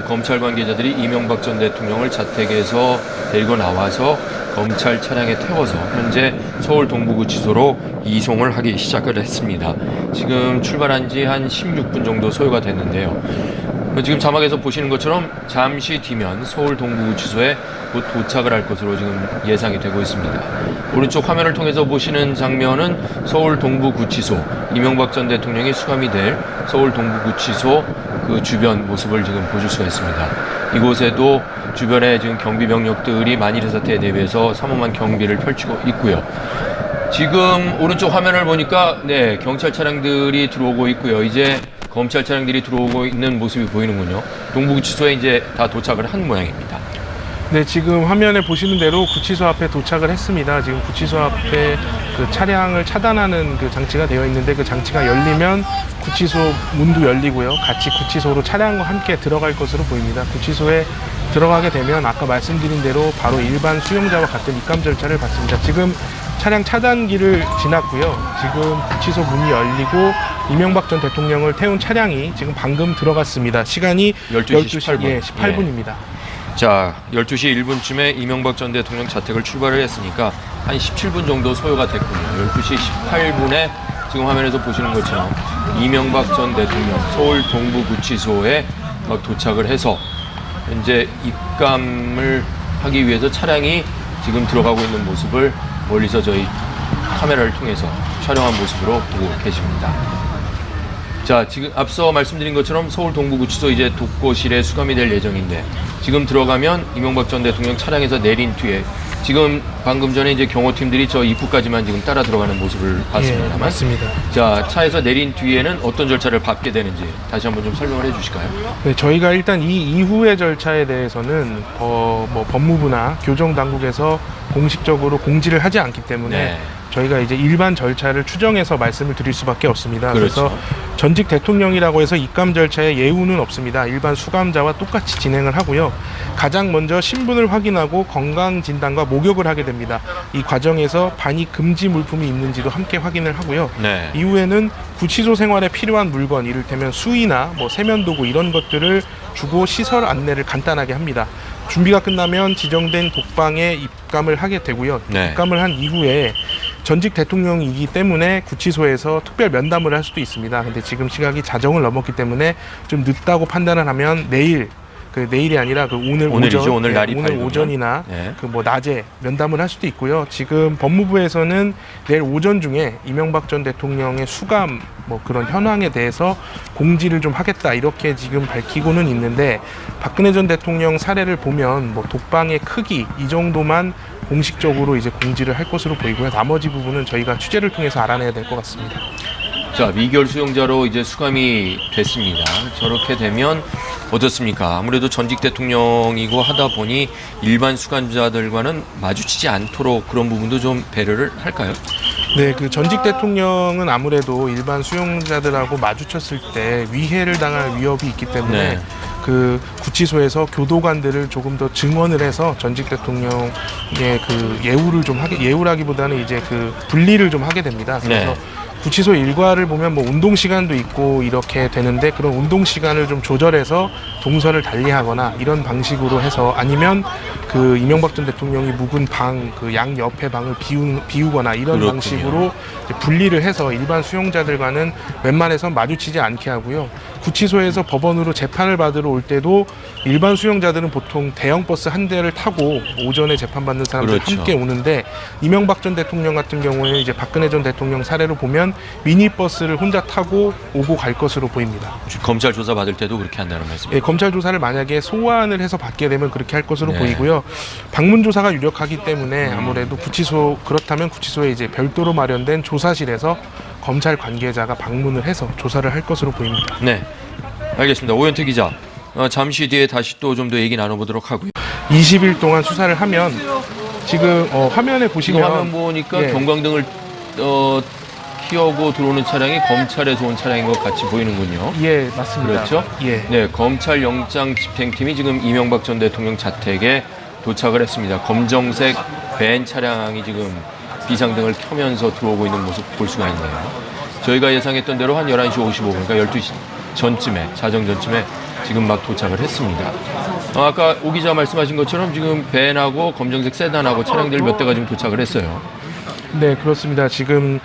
검찰 관계자들이 이명박 전 대통령을 자택에서 데리고 나와서 검찰 차량에 태워서 현재 서울 동부구치소로 이송을 하기 시작을 했습니다. 지금 출발한 지 한 16분 정도 소요가 됐는데요. 지금 자막에서 보시는 것처럼 잠시 뒤면 서울 동부구치소에 곧 도착을 할 것으로 지금 예상이 되고 있습니다. 오른쪽 화면을 통해서 보시는 장면은 서울 동부구치소, 이명박 전 대통령이 수감이 될 서울 동부구치소 그 주변 모습을 지금 보실 수가 있습니다. 이곳에도 주변에 지금 경비 병력들이 만일의 사태에 대비해서 삼엄한 경비를 펼치고 있고요. 지금 오른쪽 화면을 보니까 네, 경찰 차량들이 들어오고 있고요. 이제 검찰 차량들이 들어오고 있는 모습이 보이는군요. 동부구치소에 이제 다 도착을 한 모양입니다. 네, 지금 화면에 보시는 대로 구치소 앞에 도착을 했습니다. 지금 구치소 앞에 그 차량을 차단하는 그 장치가 되어 있는데 그 장치가 열리면 구치소 문도 열리고요. 같이 구치소로 차량과 함께 들어갈 것으로 보입니다. 구치소에 들어가게 되면 아까 말씀드린 대로 바로 일반 수용자와 같은 입감 절차를 받습니다. 지금 차량 차단기를 지났고요. 지금 구치소 문이 열리고 이명박 전 대통령을 태운 차량이 지금 방금 들어갔습니다. 시간이 12시 18분. 예, 18분입니다. 자, 12시 1분쯤에 이명박 전 대통령 자택을 출발을 했으니까 한 17분 정도 소요가 됐군요. 12시 18분에 지금 화면에서 보시는 것처럼 이명박 전 대통령 서울 동부구치소에 막 도착을 해서 현재 입감을 하기 위해서 차량이 지금 들어가고 있는 모습을 멀리서 저희 카메라를 통해서 촬영한 모습으로 보고 계십니다. 자, 지금 앞서 말씀드린 것처럼 서울 동부구치소 이제 독거실에 수감이 될 예정인데 지금 들어가면 이명박 전 대통령 차량에서 내린 뒤에 지금 방금 전에 이제 경호팀들이 저 입구까지만 지금 따라 들어가는 모습을 봤습니다만 예, 맞습니다. 자, 차에서 내린 뒤에는 어떤 절차를 밟게 되는지 다시 한번 좀 설명을 해 주실까요? 네, 저희가 일단 이 이후의 절차에 대해서는 뭐 법무부나 교정당국에서 공식적으로 공지를 하지 않기 때문에 네. 저희가 이제 일반 절차를 추정해서 말씀을 드릴 수밖에 없습니다. 그렇죠. 그래서 전직 대통령이라고 해서 입감 절차에 예우는 없습니다. 일반 수감자와 똑같이 진행을 하고요. 가장 먼저 신분을 확인하고 건강 진단과 목욕을 하게 됩니다. 이 과정에서 반입 금지 물품이 있는지도 함께 확인을 하고요. 네. 이후에는 구치소 생활에 필요한 물건, 이를테면 수의나 뭐 세면도구 이런 것들을 주고 시설 안내를 간단하게 합니다. 준비가 끝나면 지정된 독방에 입감을 하게 되고요. 네. 입감을 한 이후에 전직 대통령이기 때문에 구치소에서 특별 면담을 할 수도 있습니다. 근데 지금 시각이 자정을 넘었기 때문에 좀 늦다고 판단을 하면 내일이 아니라 오늘 오늘이죠. 오전, 오늘 날이 오늘 밝으면. 오전이나 네. 낮에 면담을 할 수도 있고요. 지금 법무부에서는 내일 오전 중에 이명박 전 대통령의 수감 그런 현황에 대해서 공지를 좀 하겠다 이렇게 지금 밝히고는 있는데, 박근혜 전 대통령 사례를 보면 독방의 크기 이 정도만 공식적으로 이제 공지를 할 것으로 보이고요. 나머지 부분은 저희가 취재를 통해서 알아내야 될 것 같습니다. 자, 미결 수용자로 이제 수감이 됐습니다. 저렇게 되면 어떻습니까? 아무래도 전직 대통령이고 하다 보니 일반 수감자들과는 마주치지 않도록 그런 부분도 좀 배려를 할까요? 네, 전직 대통령은 아무래도 일반 수용자들하고 마주쳤을 때 위해를 당할 위협이 있기 때문에 네. 구치소에서 교도관들을 조금 더 증원을 해서 전직 대통령의 예우를 좀 예우라기보다는 이제 분리를 좀 하게 됩니다. 그래서 네. 구치소 일과를 보면 운동 시간도 있고 이렇게 되는데, 그런 운동 시간을 좀 조절해서 동선을 달리하거나 이런 방식으로 해서, 아니면 이명박 전 대통령이 묵은 방 양 옆에 방을 비우거나 이런 그렇군요. 방식으로 이제 분리를 해서 일반 수용자들과는 웬만해선 마주치지 않게 하고요. 구치소에서 법원으로 재판을 받으러 올 때도 일반 수용자들은 보통 대형 버스 한 대를 타고 오전에 재판받는 사람들 그렇죠. 함께 오는데, 이명박 전 대통령 같은 경우에는 이제 박근혜 전 대통령 사례로 보면 미니버스를 혼자 타고 오고 갈 것으로 보입니다. 검찰 조사 받을 때도 그렇게 한다는 말씀이죠? 예, 검찰 조사를 만약에 소환을 해서 받게 되면 그렇게 할 것으로 네. 보이고요. 방문 조사가 유력하기 때문에 아무래도 그렇다면 구치소에 이제 별도로 마련된 조사실에서 검찰 관계자가 방문을 해서 조사를 할 것으로 보입니다. 네, 알겠습니다. 오현태 기자, 잠시 뒤에 다시 또 좀 더 얘기 나눠보도록 하고요. 20일 동안 수사를 하면 지금 화면에 보시면 지금 화면 보니까 예. 경광등을 켜고 들어오는 차량이 검찰에서 온 차량인 것 같이 보이는군요. 예, 맞습니다. 그렇죠? 예. 네, 검찰 영장 집행팀이 지금 이명박 전 대통령 자택에 도착을 했습니다. 검정색 밴 차량이 지금 비상등을 켜면서 들어오고 있는 모습 볼 수가 있네요. 저희가 예상했던 대로 한 11시 55분, 그러니까 12시 전쯤에, 자정 전쯤에 지금 막 도착을 했습니다. 아까 오 기자 말씀하신 것처럼 지금 밴하고 검정색 세단하고 차량들 몇 대가 지금 도착을 했어요. 네, 그렇습니다. 지금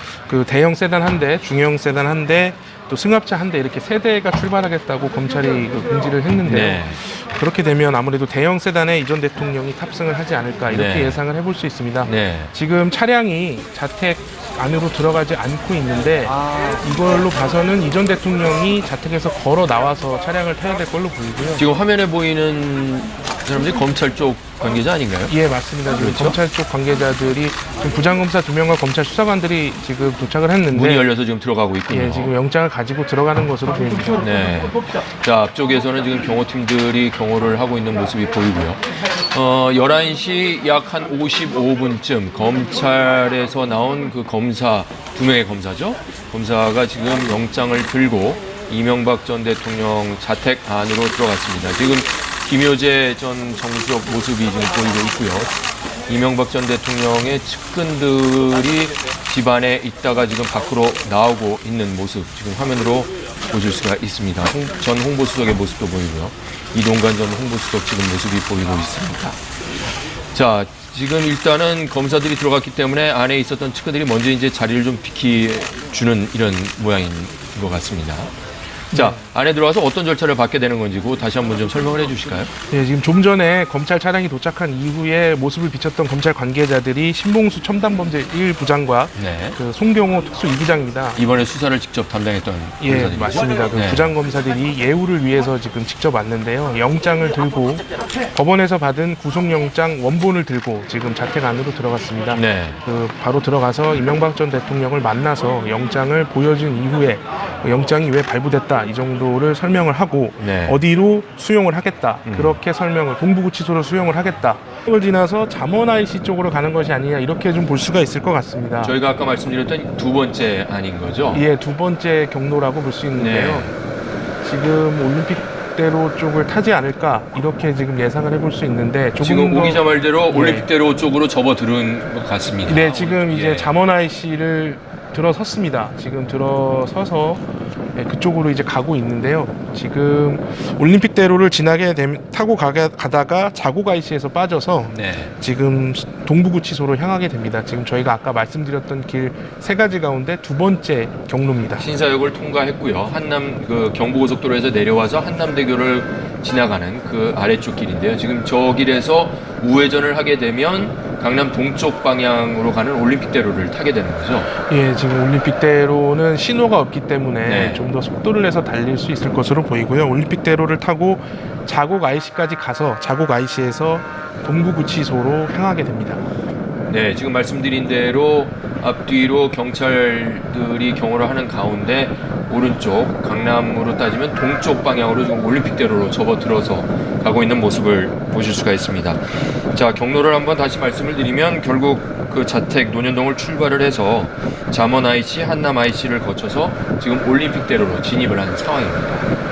대형 세단 한 대, 중형 세단 한 대, 또 승합차 한 대, 이렇게 세 대가 출발하겠다고 검찰이 공지를 했는데요. 네. 그렇게 되면 아무래도 대형 세단에 이 전 대통령이 탑승을 하지 않을까 이렇게 네. 예상을 해볼 수 있습니다. 네. 지금 차량이 자택 안으로 들어가지 않고 있는데, 이걸로 봐서는 이 전 대통령이 자택에서 걸어 나와서 차량을 타야 될 걸로 보이고요. 지금 화면에 보이는 사람들이 검찰 쪽 관계자 아닌가요? 예, 맞습니다. 지금 그렇죠? 검찰 쪽 관계자들이, 지금 부장검사 2명과 검찰 수사관들이 지금 도착을 했는데, 문이 열려서 지금 들어가고 있군요. 예, 지금 영장을 가지고 들어가는 것으로 보입니다. 네. 자, 앞쪽에서는 지금 경호팀들이 경호를 하고 있는 모습이 보이고요. 11시 약 한 55분쯤 검찰에서 나온 검사, 2명의 검사죠. 검사가 지금 영장을 들고 이명박 전 대통령 자택 안으로 들어갔습니다. 지금 김효재 전 정수석 모습이 지금 보이고 있고요. 이명박 전 대통령의 측근들이 집안에 있다가 지금 밖으로 나오고 있는 모습, 지금 화면으로 보실 수가 있습니다. 전 홍보수석의 모습도 보이고요. 이동관 전 홍보수석 지금 모습이 보이고 있습니다. 자, 지금 일단은 검사들이 들어갔기 때문에 안에 있었던 측근들이 먼저 이제 자리를 좀 비켜주는 이런 모양인 것 같습니다. 자, 안에 들어와서 어떤 절차를 받게 되는 건지 다시 한번 좀 설명을 해 주실까요? 네, 지금 좀 전에 검찰 차량이 도착한 이후에 모습을 비췄던 검찰 관계자들이 신봉수 첨단범죄 1부장과 네. 송경호 특수 2부장입니다. 이번에 수사를 직접 담당했던 예, 검사들이죠? 맞습니다. 네. 부장검사들이 예우를 위해서 지금 직접 왔는데요. 영장을 들고 법원에서 받은 구속영장 원본을 들고 지금 자택 안으로 들어갔습니다. 네. 바로 들어가서 이명박 전 대통령을 만나서 영장을 보여준 이후에 영장이 왜 발부됐다 있다 이 정도를 설명을 하고 네. 어디로 수용을 하겠다 그렇게 설명을 동부구치소로 수용을 하겠다. 그걸 지나서 잠원 IC 쪽으로 가는 것이 아니냐 이렇게 좀 볼 수가 있을 것 같습니다. 저희가 아까 말씀드렸던 두 번째 아닌 거죠? 예, 두 번째 경로라고 볼 수 있는데요. 네. 지금 올림픽대로 쪽을 타지 않을까 이렇게 지금 예상을 해볼 수 있는데 조금 지금 더- 오기자 말대로 네. 올림픽대로 쪽으로 접어들은 것 같습니다. 네, 지금 이제 예. 잠원 IC를 들어섰습니다. 지금 들어서서 그쪽으로 이제 가고 있는데요. 지금 올림픽대로를 타고 가다가 자곡 IC에서 빠져서 네. 지금 동부구치소로 향하게 됩니다. 지금 저희가 아까 말씀드렸던 길 세 가지 가운데 두 번째 경로입니다. 신사역을 통과했고요. 한남 그 경부고속도로에서 내려와서 한남대교를 지나가는 그 아래쪽 길인데요. 지금 저 길에서 우회전을 하게 되면 강남 동쪽 방향으로 가는 올림픽대로를 타게 되는 거죠. 예, 지금 올림픽대로는 신호가 없기 때문에 네. 좀 더 속도를 내서 달릴 수 있을 것으로 보이고요. 올림픽대로를 타고 자곡 IC까지 가서 자곡 IC에서 동부구치소로 향하게 됩니다. 네, 지금 말씀드린 대로 앞뒤로 경찰들이 경호를 하는 가운데 오른쪽 강남으로 따지면 동쪽 방향으로 지금 올림픽대로로 접어들어서 가고 있는 모습을 보실 수가 있습니다. 자, 경로를 한번 다시 말씀을 드리면 결국 그 자택 논현동을 출발을 해서 잠원 IC, 한남 IC를 거쳐서 지금 올림픽대로로 진입을 하는 상황입니다.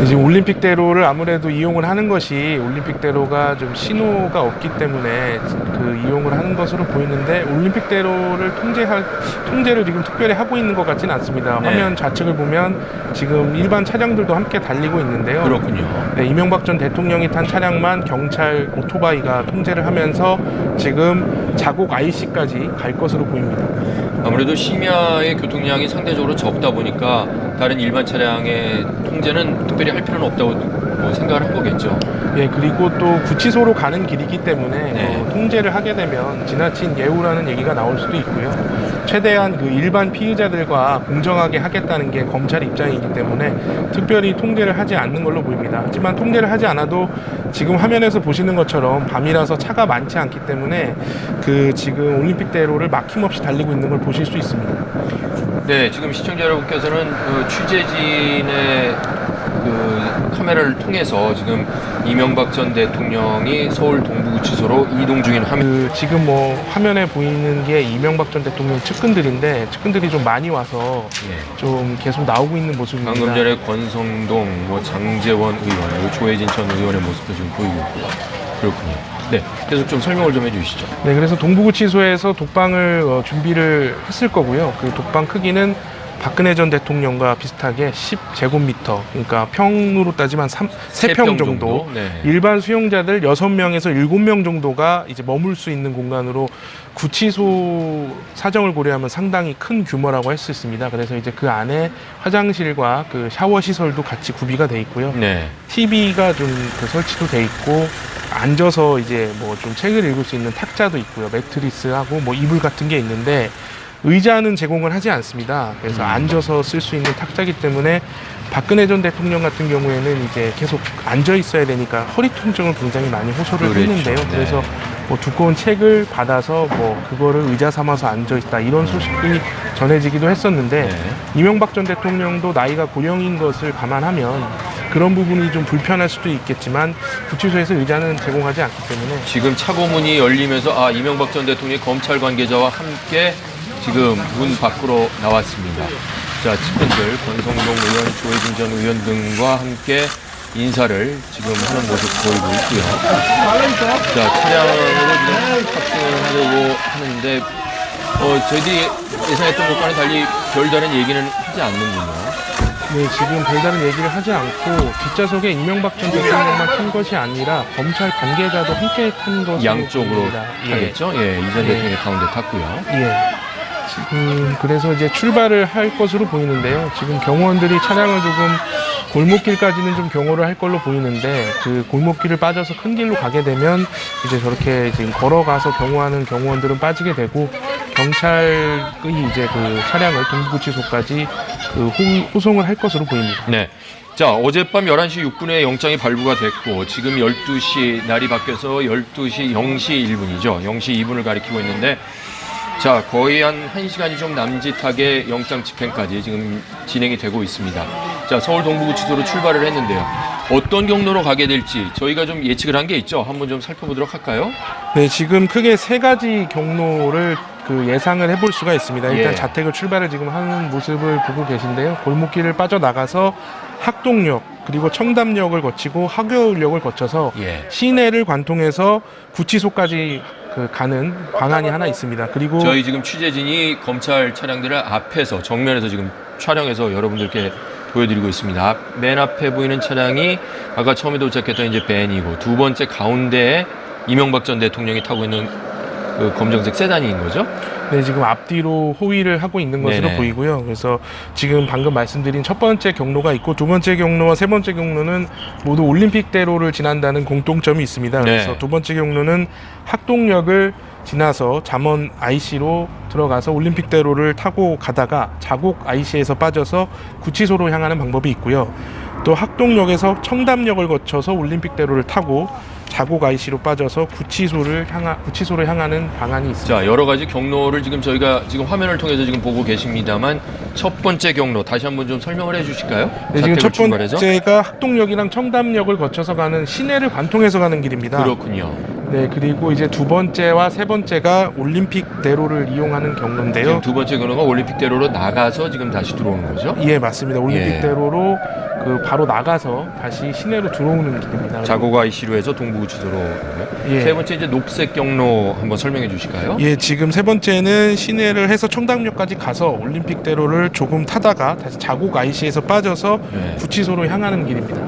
지금 올림픽대로를 아무래도 이용을 하는 것이 올림픽대로가 좀 신호가 없기 때문에 그 이용을 하는 것으로 보이는데 올림픽대로를 통제를 지금 특별히 하고 있는 것 같지는 않습니다. 네. 화면 좌측을 보면 지금 일반 차량들도 함께 달리고 있는데요. 그렇군요. 네, 이명박 전 대통령이 탄 차량만 경찰 오토바이가 통제를 하면서 지금 자곡 IC까지 갈 것으로 보입니다. 아무래도 심야의 교통량이 상대적으로 적다 보니까 다른 일반 차량의 통제는 특별히 할 필요는 없다고 뭐 생각을 한 거겠죠. 예, 그리고 또 구치소로 가는 길이기 때문에 네. 통제를 하게 되면 지나친 예우라는 얘기가 나올 수도 있고요. 최대한 그 일반 피의자들과 공정하게 하겠다는 게 검찰 입장이기 때문에 특별히 통제를 하지 않는 걸로 보입니다. 하지만 통제를 하지 않아도 지금 화면에서 보시는 것처럼 밤이라서 차가 많지 않기 때문에 그 지금 올림픽대로를 막힘없이 달리고 있는 걸 보실 수 있습니다. 네, 지금 시청자 여러분께서는 그 취재진의 그 카메라를 통해서 지금 이명박 전 대통령이 서울 동부구치소로 이동 중인 화면. 그 지금 뭐 화면에 보이는 게 이명박 전 대통령 측근들인데 측근들이 좀 많이 와서 예. 좀 계속 나오고 있는 모습입니다. 방금 전에 권성동, 뭐 장제원 의원, 그리고 조혜진 전 의원의 모습도 지금 보이고 있고요. 그렇군요. 네, 계속 좀 설명을 좀 해주시죠. 네, 그래서 동부구치소에서 독방을 준비를 했을 거고요. 그 독방 크기는 박근혜 전 대통령과 비슷하게 10제곱미터, 그러니까 평으로 따지면 3평 정도. 네. 일반 수용자들 6명에서 7명 정도가 이제 머물 수 있는 공간으로 구치소 사정을 고려하면 상당히 큰 규모라고 할 수 있습니다. 그래서 이제 그 안에 화장실과 그 샤워 시설도 같이 구비가 돼 있고요. 네. TV가 좀 그 설치도 돼 있고 앉아서 이제 뭐 좀 책을 읽을 수 있는 탁자도 있고요. 매트리스하고 뭐 이불 같은 게 있는데 의자는 제공을 하지 않습니다. 그래서 앉아서 쓸 수 있는 탁자이기 때문에 박근혜 전 대통령 같은 경우에는 이제 계속 앉아 있어야 되니까 허리 통증을 굉장히 많이 호소를 그렇죠. 했는데요. 네. 그래서 뭐 두꺼운 책을 받아서 뭐 그거를 의자 삼아서 앉아 있다 이런 소식이 전해지기도 했었는데 네. 이명박 전 대통령도 나이가 고령인 것을 감안하면 그런 부분이 좀 불편할 수도 있겠지만 구치소에서 의자는 제공하지 않기 때문에 지금 차고문이 열리면서 이명박 전 대통령이 검찰 관계자와 함께 지금 문 밖으로 나왔습니다. 자, 측근들 권성동 의원, 조혜진 전 의원 등과 함께 인사를 지금 하는 모습 보이고 있고요. 자, 차량으로 지금 탑승을 하려고 하는데 저희들이 예상했던 것과는 달리 별다른 얘기는 하지 않는군요. 네, 지금 별다른 얘기를 하지 않고 뒷좌석에 이명박 전 대통령만 탄 것이 아니라 검찰 관계자도 함께 탄 것으로 양쪽으로 보입니다. 타겠죠? 예, 이 전 예. 대통령이 가운데 탔고요. 예. 지금 그래서 이제 출발을 할 것으로 보이는데요. 지금 경호원들이 차량을 조금 골목길까지는 좀 경호를 할 걸로 보이는데 그 골목길을 빠져서 큰 길로 가게 되면 이제 저렇게 지금 걸어가서 경호하는 경호원들은 빠지게 되고 경찰이 이제 그 차량을 동부구치소까지 그 호송을 할 것으로 보입니다. 네. 자, 어젯밤 11시 6분에 영장이 발부가 됐고 지금 12시 날이 바뀌어서 12시 0시 1분이죠. 0시 2분을 가리키고 있는데 자, 거의 한 1시간이 좀 남짓하게 영장 집행까지 지금 진행이 되고 있습니다. 자, 서울 동부구치소로 출발을 했는데요. 어떤 경로로 가게 될지 저희가 좀 예측을 한 게 있죠. 한번 좀 살펴보도록 할까요? 네, 지금 크게 세 가지 경로를 예상을 해볼 수가 있습니다. 일단 예. 자택을 출발을 지금 하는 모습을 보고 계신데요. 골목길을 빠져나가서 학동역 그리고 청담역을 거치고 하교역을 거쳐서 예. 시내를 관통해서 구치소까지 가는 방안이 하나 있습니다. 그리고 저희 지금 취재진이 검찰 차량들을 앞에서 정면에서 지금 촬영해서 여러분들께 보여드리고 있습니다. 맨 앞에 보이는 차량이 아까 처음에 도착했던 이제 벤이고, 두 번째 가운데에 이명박 전 대통령이 타고 있는 그 검정색 세단인 거죠? 네, 지금 앞뒤로 호위를 하고 있는 것으로 네네. 보이고요. 그래서 지금 방금 말씀드린 첫 번째 경로가 있고 두 번째 경로와 세 번째 경로는 모두 올림픽대로를 지난다는 공통점이 있습니다. 네. 그래서 두 번째 경로는 학동역을 지나서 잠원 IC로 들어가서 올림픽대로를 타고 가다가 자곡 IC에서 빠져서 구치소로 향하는 방법이 있고요. 또 학동역에서 청담역을 거쳐서 올림픽대로를 타고 자곡 IC로 빠져서 구치소로 향하는 방안이 있습니다. 자, 여러 가지 경로를 지금 저희가 지금 화면을 통해서 지금 보고 계십니다만, 첫 번째 경로 다시 한번 좀 설명을 해 주실까요? 네, 지금 첫 출발해서? 번째가 학동역이랑 청담역을 거쳐서 가는 시내를 관통해서 가는 길입니다. 그렇군요. 네, 그리고 이제 두 번째와 세 번째가 올림픽대로를 이용하는 경로인데요. 지금 두 번째 경로가 올림픽대로로 나가서 지금 다시 들어오는 거죠? 예, 맞습니다. 올림픽대로로 바로 나가서 다시 시내로 들어오는 길입니다. 자곡 IC로 해서 동부구치소로. 예. 세 번째 이제 녹색 경로 한번 설명해 주실까요? 예, 지금 세 번째는 시내를 해서 청담역까지 가서 올림픽대로를 조금 타다가 다시 자곡 IC에서 빠져서 네. 구치소로 향하는 길입니다.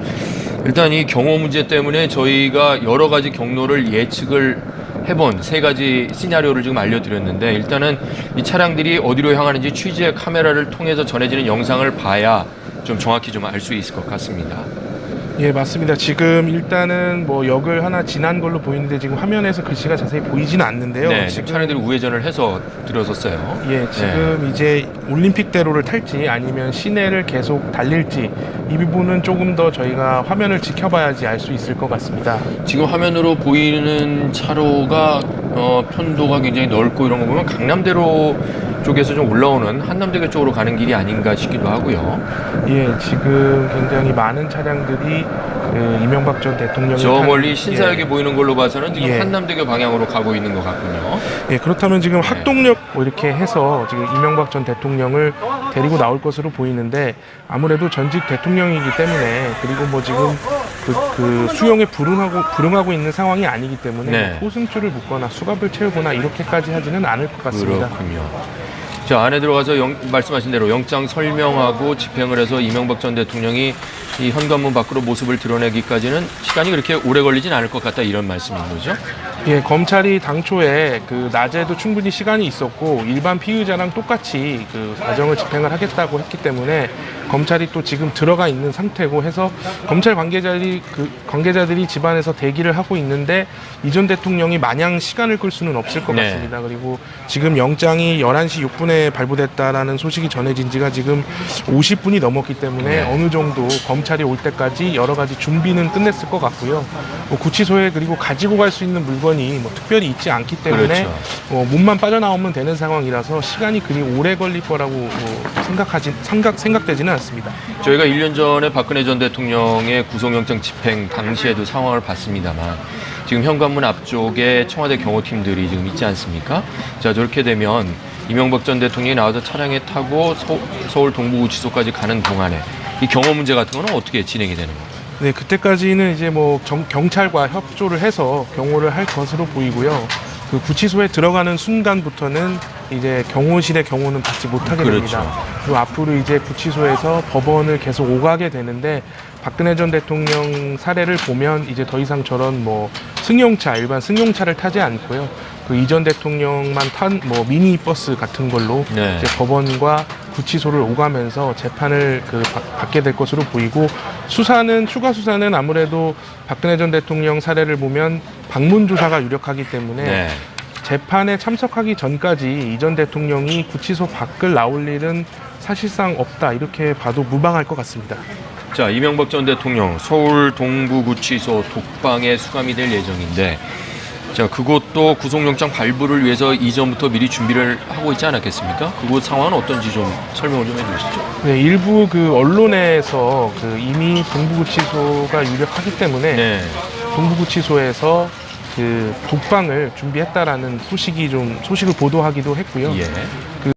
일단 이 경호 문제 때문에 저희가 여러 가지 경로를 예측을 해본 세 가지 시나리오를 지금 알려드렸는데, 일단은 이 차량들이 어디로 향하는지 취재 카메라를 통해서 전해지는 영상을 봐야 좀 정확히 좀 알 수 있을 것 같습니다. 예, 맞습니다. 지금 일단은 역을 하나 지난 걸로 보이는데 지금 화면에서 글씨가 자세히 보이지는 않는데요. 네, 지금 차량들이 우회전을 해서 들어섰어요. 예, 지금 이제 올림픽대로를 탈지 아니면 시내를 계속 달릴지 이 부분은 조금 더 저희가 화면을 지켜봐야지 알 수 있을 것 같습니다. 지금 화면으로 보이는 차로가 편도가 굉장히 넓고 이런 거 보면 강남대로 쪽에서 좀 올라오는 한남대교 쪽으로 가는 길이 아닌가 싶기도 하고요. 예, 지금 굉장히 많은 차량들이 이명박 전 대통령이 저 멀리 탄- 신사역이 보이는 걸로 봐서는 지금 예. 한남대교 방향으로 가고 있는 것 같군요. 예, 그렇다면 지금 네. 학동역 이렇게 해서 지금 이명박 전 대통령을 데리고 나올 것으로 보이는데, 아무래도 전직 대통령이기 때문에, 그리고 지금 그 수용에 불응하고 있는 상황이 아니기 때문에 네. 호승줄을 묶거나 수갑을 채우거나 이렇게까지 하지는 않을 것 같습니다. 그렇군요. 자, 안에 들어가서 말씀하신 대로 영장 설명하고 집행을 해서 이명박 전 대통령이 이 현관문 밖으로 모습을 드러내기까지는 시간이 그렇게 오래 걸리진 않을 것 같다, 이런 말씀인 거죠? 예, 검찰이 당초에 낮에도 충분히 시간이 있었고 일반 피의자랑 똑같이 과정을 집행을 하겠다고 했기 때문에 검찰이 또 지금 들어가 있는 상태고 해서 검찰 관계자들이 집안에서 대기를 하고 있는데 이 전 대통령이 마냥 시간을 끌 수는 없을 것 네. 같습니다. 그리고 지금 영장이 11시 6분에 발부됐다라는 소식이 전해진 지가 지금 50분이 넘었기 때문에 네. 어느 정도 검찰이 올 때까지 여러 가지 준비는 끝냈을 것 같고요. 구치소에 그리고 가지고 갈 수 있는 물건이 특별히 있지 않기 때문에 그렇죠. 몸만 빠져나오면 되는 상황이라서 시간이 그리 오래 걸릴 거라고 생각되지는 않습니다. 저희가 1년 전에 박근혜 전 대통령의 구속영장 집행 당시에도 상황을 봤습니다만, 지금 현관문 앞쪽에 청와대 경호팀들이 지금 있지 않습니까? 자, 저렇게 되면 이명박 전 대통령이 나와서 차량에 타고 서울 동부구치소까지 가는 동안에 이 경호 문제 같은 거는 어떻게 진행이 되는 건가요? 네, 그때까지는 이제 경찰과 협조를 해서 경호를 할 것으로 보이고요. 구치소에 들어가는 순간부터는 이제 경호실의 경호는 받지 못하게 됩니다. 그렇죠. 그리고 앞으로 이제 구치소에서 법원을 계속 오가게 되는데, 박근혜 전 대통령 사례를 보면 이제 더 이상 저런 일반 승용차를 타지 않고요. 이전 대통령만 탄 미니버스 같은 걸로 네. 이제 법원과 구치소를 오가면서 재판을 받게 될 것으로 보이고, 추가 수사는 아무래도 박근혜 전 대통령 사례를 보면 방문 조사가 유력하기 때문에 네. 재판에 참석하기 전까지 이 전 대통령이 구치소 밖을 나올 일은 사실상 없다, 이렇게 봐도 무방할 것 같습니다. 자, 이명박 전 대통령 서울 동부구치소 독방에 수감이 될 예정인데, 자, 그것도 구속영장 발부를 위해서 이전부터 미리 준비를 하고 있지 않았겠습니까? 그곳 상황은 어떤지 좀 설명을 좀 해주시죠. 네, 일부 그 언론에서 그 이미 동부구치소가 유력하기 때문에 네. 동부구치소에서 그 독방을 준비했다라는 소식을 보도하기도 했고요. 예.